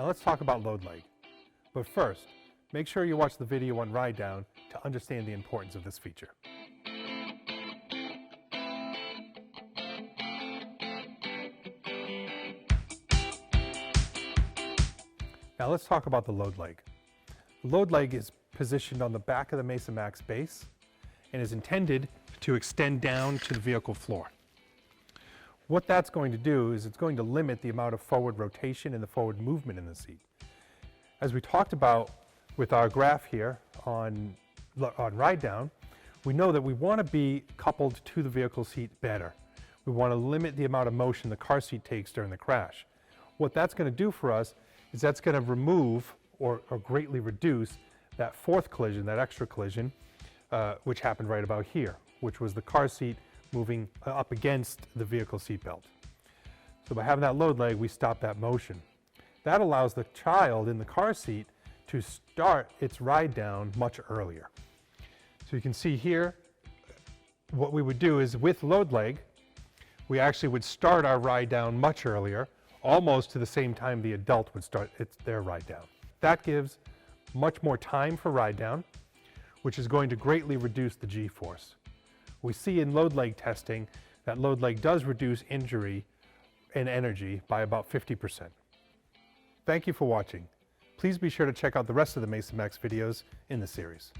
Now let's talk about load leg. But first, make sure you watch the video on ride down to understand the importance of this feature. Now let's talk about the load leg. The load leg is positioned on the back of the Mesa Max base and is intended to extend down to the vehicle floor. What that's going to do is it's going to limit the amount of forward rotation and the forward movement in the seat. As we talked about with our graph here on ride down, we know that we want to be coupled to the vehicle seat better. We want to limit the amount of motion the car seat takes during the crash. What that's going to do for us is that's going to remove or greatly reduce that fourth collision, that extra collision, which happened right about here, which was the car seat moving up against the vehicle seat belt. So by having that load leg, we stop that motion. That allows the child in the car seat to start its ride down much earlier. So you can see here, what we would do is with load leg, we actually would start our ride down much earlier, almost to the same time the adult would start their ride down. That gives much more time for ride down, which is going to greatly reduce the G-force. We see in load leg testing that load leg does reduce injury and energy by about 50%. Thank you for watching. Please be sure to check out the rest of the Mesa Max videos in the series.